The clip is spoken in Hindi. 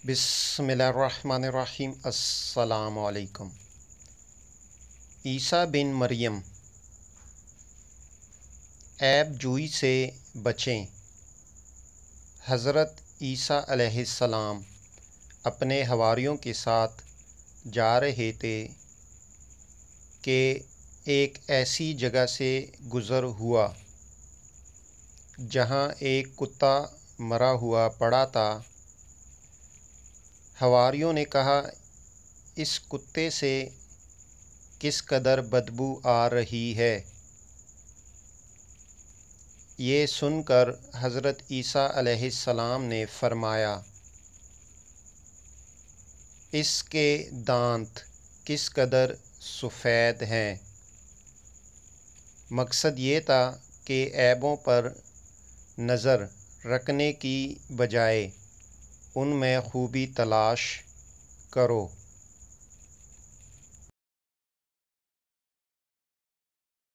बिस्मिल्लाहिर्रहमानिर्रहीम। अस्सलामु अलैकुम। ईसा बिन मरियम ऐब जुई से बचें। हज़रत ईसा अलैहिस्सलाम अपने हवारियों के साथ जा रहे थे कि एक ऐसी जगह से गुज़र हुआ जहाँ एक कुत्ता मरा हुआ पड़ा था। हवारियों ने कहा, इस कुत्ते से किस कदर बदबू आ रही है। ये सुनकर हज़रत ईसा अलैहिस्सलाम ने फ़रमाया, इसके दांत किस कदर सफ़ेद हैं। मकसद ये था कि ऐबों पर नज़र रखने की बजाय उनमें खूबी तलाश करो।